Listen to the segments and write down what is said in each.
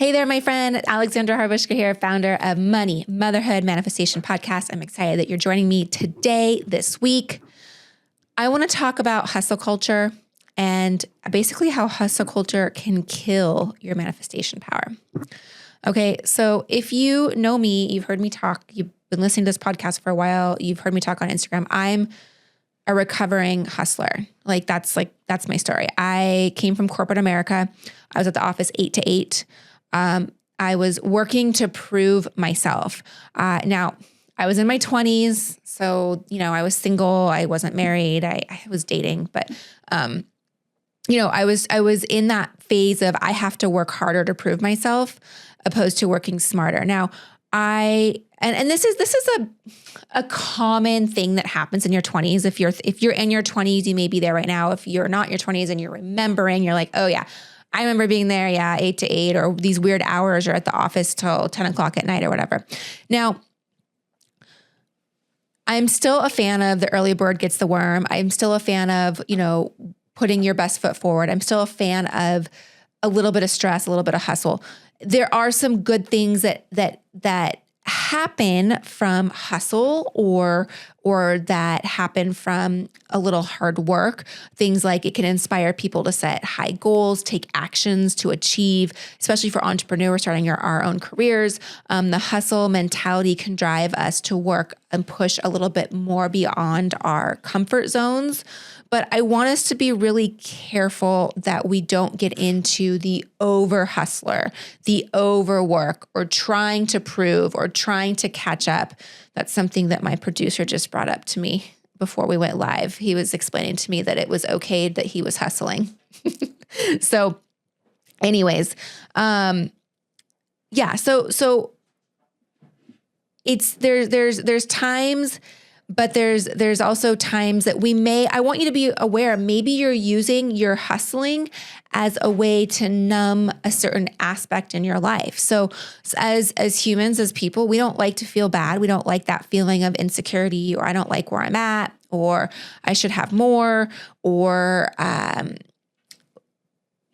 Hey there, my friend. Alexandra Harbushka here, founder of Money, Motherhood, Manifestation Podcast. I'm excited that you're joining me today, this week. I want to talk about hustle culture and basically how hustle culture can kill your manifestation power. Okay, so if you know me, you've heard me talk, you've been listening to this podcast for a while, you've heard me talk on Instagram. I'm a recovering hustler. That's my story. I came from corporate America. I was at the office 8 to 8. I was working to prove myself. Now I was in my 20s. So, I was single. I wasn't married. I was dating, but, I was in that phase of I have to work harder to prove myself opposed to working smarter. Now and this is a common thing that happens in your 20s. If you're in your 20s, you may be there right now. If you're not in your 20s and you're remembering, you're like, oh yeah, I remember being there, 8 to 8, or these weird hours, or at the office till 10 o'clock at night or whatever. Now, I'm still a fan of the early bird gets the worm. I'm still a fan of, putting your best foot forward. I'm still a fan of a little bit of stress, a little bit of hustle. There are some good things that happen from hustle or that happen from a little hard work. Things like it can inspire people to set high goals, take actions to achieve, especially for entrepreneurs starting our own careers. The hustle mentality can drive us to work and push a little bit more beyond our comfort zones. But I want us to be really careful that we don't get into the over hustler, the overwork, or trying to prove or trying to catch up. That's something that my producer just brought up to me before we went live. He was explaining to me that it was okay that he was hustling. So anyways, so it's there's times, but there's also times that I want you to be aware, maybe you're using your hustling as a way to numb a certain aspect in your life. So as humans, as people, we don't like to feel bad. We don't like that feeling of insecurity, or I don't like where I'm at, or I should have more, or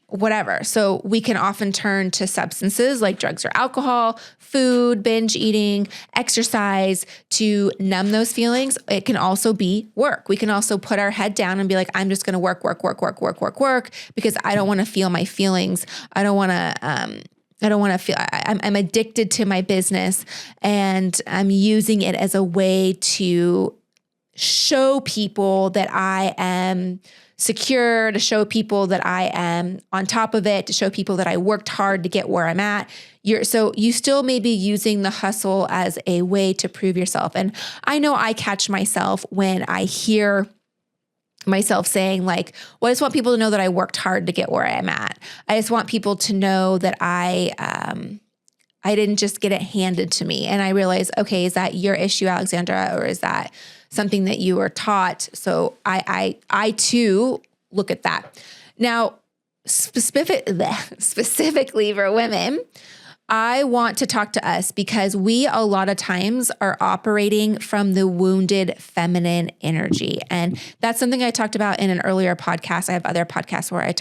whatever. So we can often turn to substances like drugs or alcohol, food, binge eating, exercise to numb those feelings. It can also be work. We can also put our head down and be like, I'm just going to work because I don't want to feel my feelings. I don't want to feel, I'm addicted to my business, and I'm using it as a way to show people that I am secure, to show people that I am on top of it, to show people that I worked hard to get where I'm at. So you still may be using the hustle as a way to prove yourself. And I know I catch myself when I hear myself saying well, I just want people to know that I worked hard to get where I'm at. I just want people to know that I didn't just get it handed to me. And I realize, okay, is that your issue, Alexandra, or is that something that you were taught? So I too look at that. Now, specifically for women, I want to talk to us because we a lot of times are operating from the wounded feminine energy. And that's something I talked about in an earlier podcast. I have other podcasts where I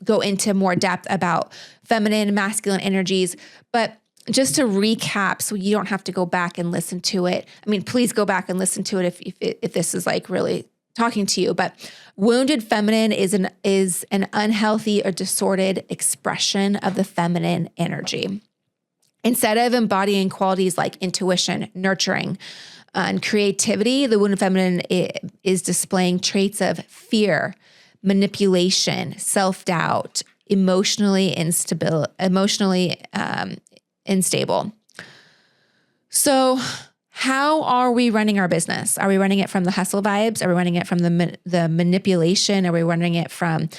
go into more depth about feminine and masculine energies. But just to recap, so you don't have to go back and listen to it. I mean, please go back and listen to it if this is really talking to you. But wounded feminine is an unhealthy or distorted expression of the feminine energy. Instead of embodying qualities like intuition, nurturing, and creativity, the wounded feminine is displaying traits of fear, manipulation, self-doubt, emotionally unstable. So how are we running our business? Are we running it from the hustle vibes? Are we running it from the manipulation? Are we running it from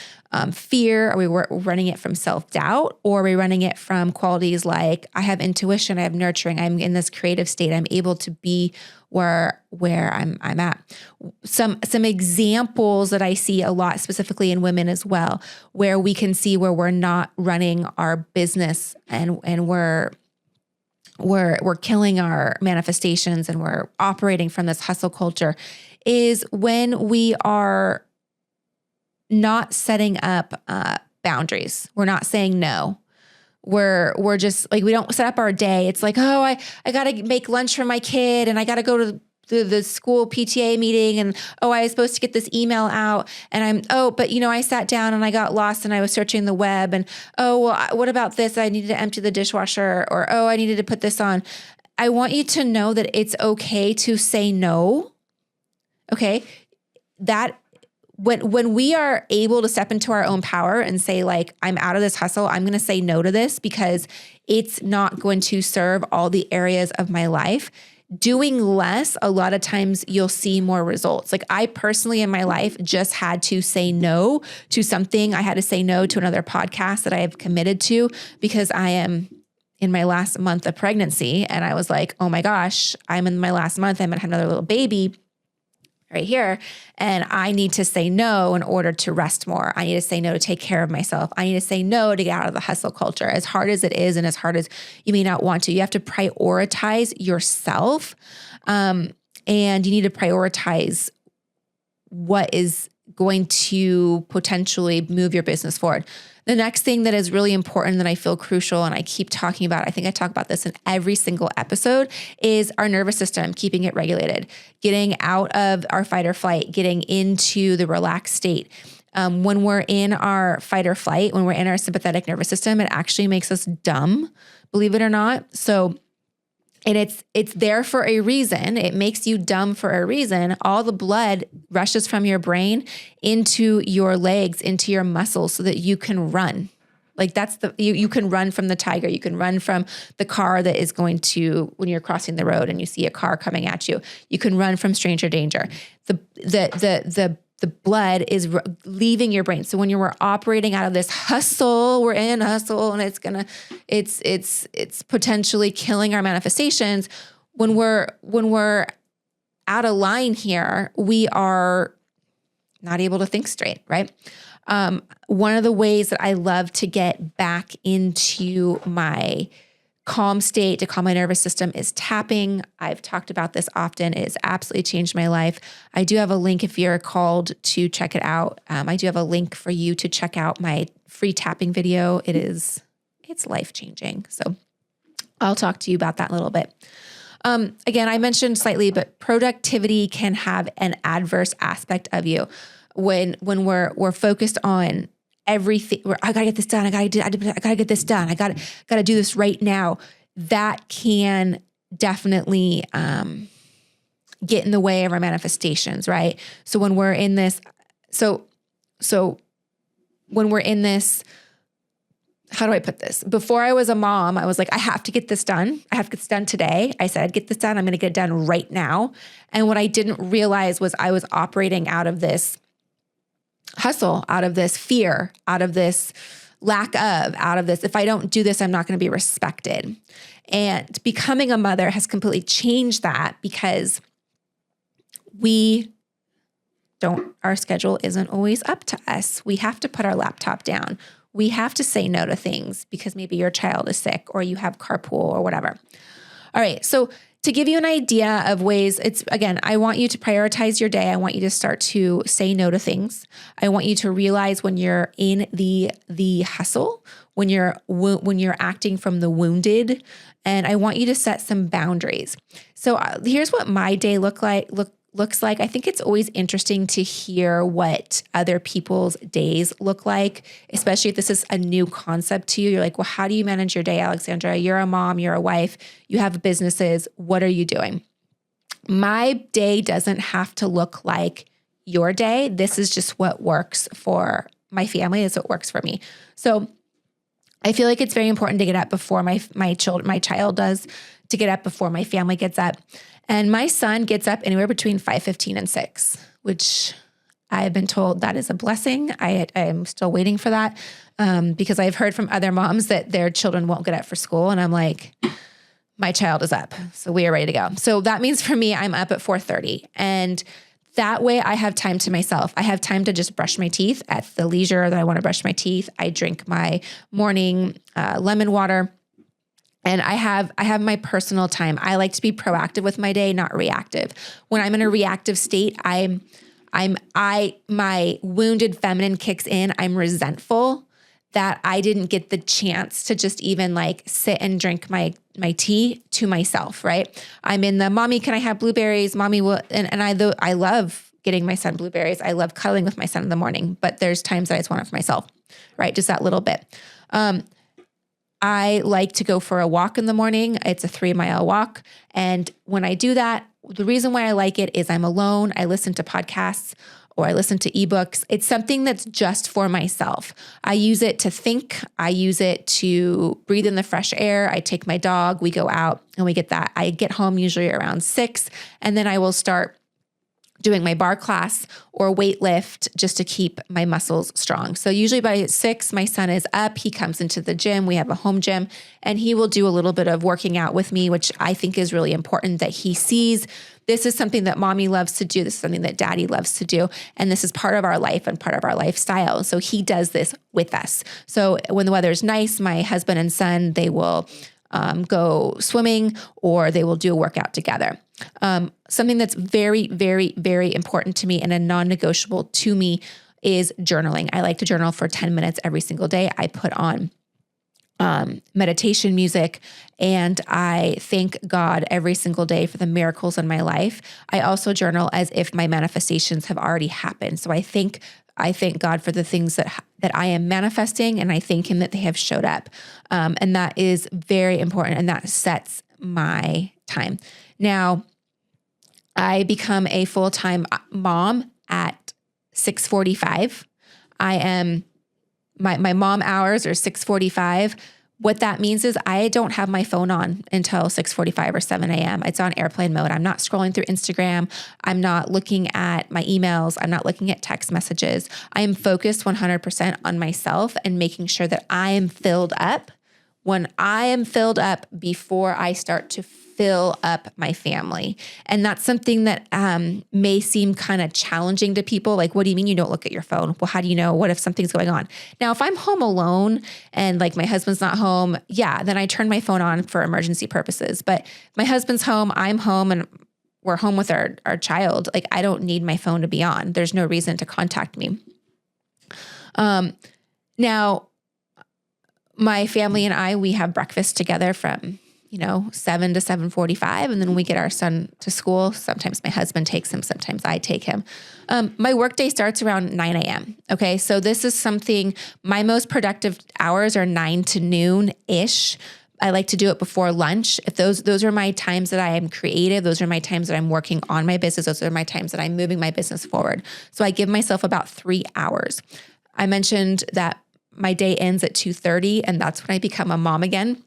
fear? Are we running it from self-doubt? Or are we running it from qualities like I have intuition, I have nurturing, I'm in this creative state, I'm able to be where I'm at? Some examples that I see a lot, specifically in women as well, where we can see where we're not running our business and we're killing our manifestations and we're operating from this hustle culture, is when we are not setting up boundaries. We're not saying no. we're just like, we don't set up our day. It's like, oh, I got to make lunch for my kid and I got to go to the school PTA meeting, and I was supposed to get this email out, and but I sat down and I got lost and I was searching the web, and what about this? I needed to empty the dishwasher, or I needed to put this on. I want you to know that it's okay to say no. Okay. That when we are able to step into our own power and say, like, I'm out of this hustle, I'm going to say no to this because it's not going to serve all the areas of my life. Doing less, a lot of times you'll see more results. Like, I personally in my life just had to say no to something. I had to say no to another podcast that I have committed to because I am in my last month of pregnancy. And I was like, oh my gosh, I'm in my last month. I'm going to have another little baby right here. And I need to say no in order to rest more. I need to say no to take care of myself. I need to say no to get out of the hustle culture. As hard as it is, and as hard as you may not want to, you have to prioritize yourself. And you need to prioritize what is going to potentially move your business forward. The next thing that is really important that I feel crucial, and I keep talking about, I think I talk about this in every single episode, is our nervous system, keeping it regulated, getting out of our fight or flight, getting into the relaxed state. When we're in our fight or flight, when we're in our sympathetic nervous system, it actually makes us dumb, believe it or not. And it's there for a reason. It makes you dumb for a reason. All the blood rushes from your brain into your legs, into your muscles, so that you can run. Like, that's you can run from the tiger. You can run from the car that is going to, when you're crossing the road and you see a car coming at you, you can run from stranger danger. The blood is leaving your brain. So when you were operating out of this hustle, we're in hustle, and it's potentially killing our manifestations. When we're out of line here, we are not able to think straight, right? One of the ways that I love to get back into my calm state, to calm my nervous system, is tapping. I've talked about this often. It has absolutely changed my life. I do have a link if you're called to check it out. I do have a link for you to check out my free tapping video. It's life-changing. So I'll talk to you about that in a little bit. Again, I mentioned slightly, but productivity can have an adverse aspect of you when we're focused on everything. I gotta get this done. I gotta get this done. I gotta do this right now. That can definitely get in the way of our manifestations, right? So when we're in this, when we're in this, how do I put this? Before I was a mom, I was like, I have to get this done. I have to get this done today. I said, I'd get this done. I'm going to get it done right now. And what I didn't realize was I was operating out of this hustle, out of this fear, out of this lack of, out of this, if I don't do this, I'm not going to be respected. And becoming a mother has completely changed that, because our schedule isn't always up to us. We have to put our laptop down. We have to say no to things because maybe your child is sick or you have carpool or whatever. All right. So to give you an idea of ways, I want you to prioritize your day. I want you to start to say no to things. I want you to realize when you're in the hustle, when you're acting from the wounded, and I want you to set some boundaries. So here's what my day looks like. I think it's always interesting to hear what other people's days look like, especially if this is a new concept to you. You're like, well, how do you manage your day, Alexandra? You're a mom, you're a wife, you have businesses. What are you doing? My day doesn't have to look like your day. This is just what works for my family. It's what works for me. So I feel like it's very important to get up before my child does, to get up before my family gets up. And my son gets up anywhere between 5:15 and 6, which I have been told that is a blessing. I am still waiting for that because I've heard from other moms that their children won't get up for school. And I'm like, my child is up, so we are ready to go. So that means for me, I'm up at 4:30. And that way I have time to myself. I have time to just brush my teeth at the leisure that I want to brush my teeth. I drink my morning lemon water. And I have my personal time. I like to be proactive with my day, not reactive. When I'm in a reactive state, my wounded feminine kicks in. I'm resentful. that I didn't get the chance to just even like sit and drink my tea to myself, right? I'm in the mommy, can I have blueberries? Mommy will, and I love getting my son blueberries. I love cuddling with my son in the morning, but there's times that I just want it for myself, right? Just that little bit. I like to go for a walk in the morning. It's a 3-mile walk. And when I do that, the reason why I like it is I'm alone. I listen to podcasts or I listen to ebooks. It's something that's just for myself. I use it to think. I use it to breathe in the fresh air. I take my dog, we go out and we get that. I get home usually around 6, and then I will start doing my bar class or weight lift just to keep my muscles strong. So usually by 6, my son is up. He comes into the gym. We have a home gym, and he will do a little bit of working out with me, which I think is really important that he sees this is something that mommy loves to do. This is something that daddy loves to do. And this is part of our life and part of our lifestyle. So he does this with us. So when the weather is nice, my husband and son, they will go swimming or they will do a workout together. Something that's very, very, very important to me and a non-negotiable to me is journaling. I like to journal for 10 minutes every single day. I put on meditation music, and I thank God every single day for the miracles in my life. I also journal as if my manifestations have already happened. So I thank God for the things that I am manifesting, and I thank Him that they have showed up. And that is very important, and that sets my time. Now, I become a full-time mom at 6:45. My mom hours are 6:45. What that means is I don't have my phone on until 6:45 or 7 a.m. It's on airplane mode. I'm not scrolling through Instagram. I'm not looking at my emails. I'm not looking at text messages. I am focused 100% on myself and making sure that I am filled up. When I am filled up before I start to fill up my family. And that's something that may seem kind of challenging to people. Like, what do you mean you don't look at your phone? Well, how do you know? What if something's going on? Now, if I'm home alone and like my husband's not home, yeah, then I turn my phone on for emergency purposes. But my husband's home, I'm home, and we're home with our child. Like, I don't need my phone to be on. There's no reason to contact me. Now, my family and I, we have breakfast together from 7 to 7:45. And then we get our son to school. Sometimes my husband takes him. Sometimes I take him. My workday starts around 9 a.m. Okay. So this is something, my most productive hours are 9 to noon-ish. I like to do it before lunch. If those are my times that I am creative, those are my times that I'm working on my business. Those are my times that I'm moving my business forward. So I give myself about 3 hours. I mentioned that my day ends at 2:30, and that's when I become a mom again.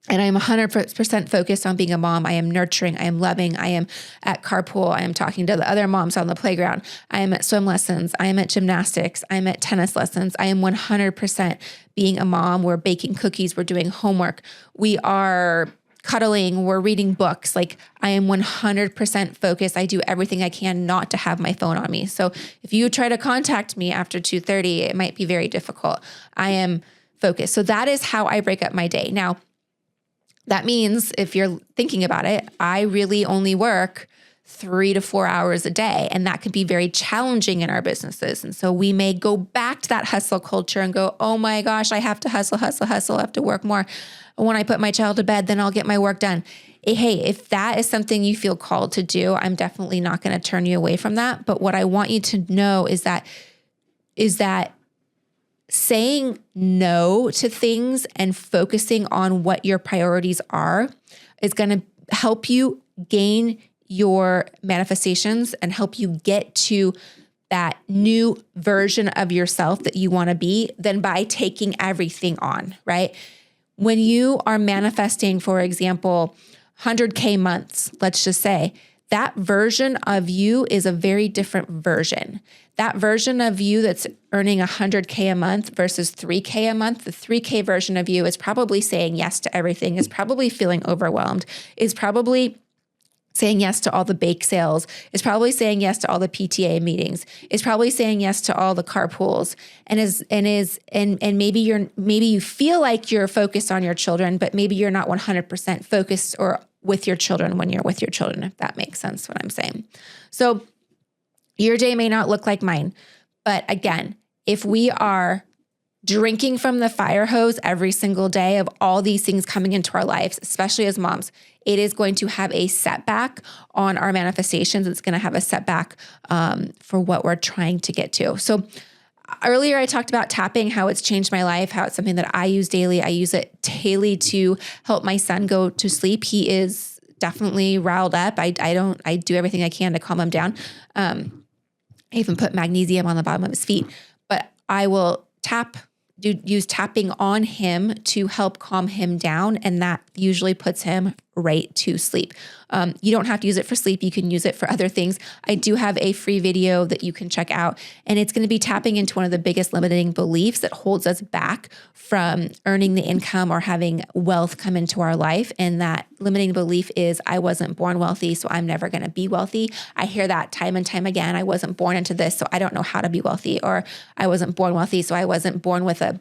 And I am 100% focused on being a mom. I am nurturing. I am loving. I am at carpool. I am talking to the other moms on the playground. I am at swim lessons. I am at gymnastics. I am at tennis lessons. I am 100% being a mom. We're baking cookies. We're doing homework. We are cuddling. We're reading books. Like, I am 100% focused. I do everything I can not to have my phone on me. So if you try to contact me after 2:30, it might be very difficult. I am focused. So that is how I break up my day. Now, that means if you're thinking about it, I really only work 3 to 4 hours a day, and that could be very challenging in our businesses. And so we may go back to that hustle culture and go, oh my gosh, I have to hustle. I have to work more. When I put my child to bed, then I'll get my work done. Hey, if that is something you feel called to do, I'm definitely not going to turn you away from that. But what I want you to know is that saying no to things and focusing on what your priorities are is going to help you gain your manifestations and help you get to that new version of yourself that you want to be than by taking everything on, right? When you are manifesting, for example, 100K months, let's just say, that version of you is a very different version. That version of you that's earning 100K a month versus 3K a month, the 3K version of you is probably saying yes to everything, is probably feeling overwhelmed, is probably saying yes to all the bake sales, is probably saying yes to all the PTA meetings, is probably saying yes to all the carpools, and maybe you feel like you're focused on your children, but maybe you're not 100% focused or with your children when you're with your children, if that makes sense what I'm saying. So your day may not look like mine, but again, if we are drinking from the fire hose every single day of all these things coming into our lives, especially as moms, it is going to have a setback on our manifestations. It's going to have a setback for what we're trying to get to. So earlier I talked about tapping, how it's changed my life, how it's something that I use daily. I use it daily to help my son go to sleep. He is definitely riled up. I do everything I can to calm him down. I even put magnesium on the bottom of his feet, but I will use tapping on him to help calm him down. And that usually puts him right to sleep. You don't have to use it for sleep. You can use it for other things. I do have a free video that you can check out, and it's going to be tapping into one of the biggest limiting beliefs that holds us back from earning the income or having wealth come into our life. And that limiting belief is, I wasn't born wealthy, so I'm never going to be wealthy. I hear that time and time again. I wasn't born into this, so I don't know how to be wealthy. Or I wasn't born wealthy, so I wasn't born with a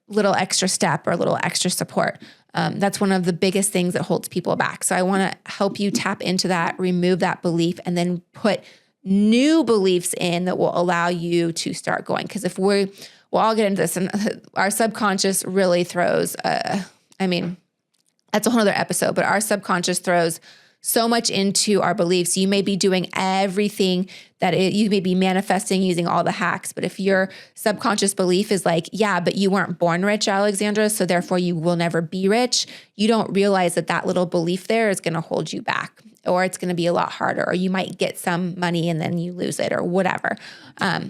little extra step or a little extra support. That's one of the biggest things that holds people back. So I want to help you tap into that, remove that belief, and then put new beliefs in that will allow you to start going. Because we'll all get into this, and our subconscious really throws, that's a whole other episode, but our subconscious throws so much into our beliefs. You may be doing everything you may be manifesting using all the hacks, but if your subconscious belief is like, yeah, but you weren't born rich, Alexandra, so therefore you will never be rich, you don't realize that little belief there is going to hold you back, or it's going to be a lot harder, or you might get some money and then you lose it or whatever.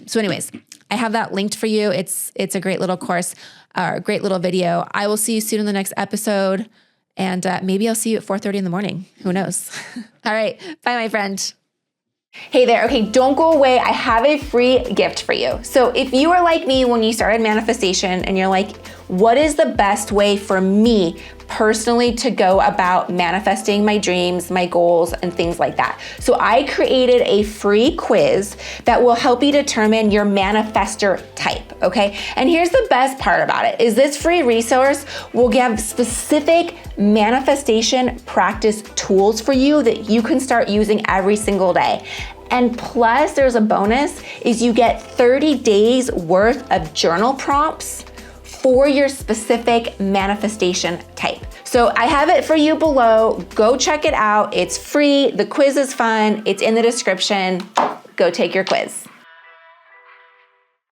So anyways, I have that linked for you. It's a great little course, a great little video. I will see you soon in the next episode. And maybe I'll see you at 4:30 in the morning. Who knows? All right. Bye, my friend. Hey there. Okay, don't go away. I have a free gift for you. So if you are like me when you started manifestation and you're like, what is the best way for me personally to go about manifesting my dreams, my goals, and things like that? So I created a free quiz that will help you determine your manifestor type, okay? And here's the best part about it, is this free resource will give specific manifestation practice tools for you that you can start using every single day. And plus, there's a bonus, is you get 30 days worth of journal prompts for your specific manifestation type. So I have it for you below. Go check it out. It's free. The quiz is fun. It's in the description. Go take your quiz.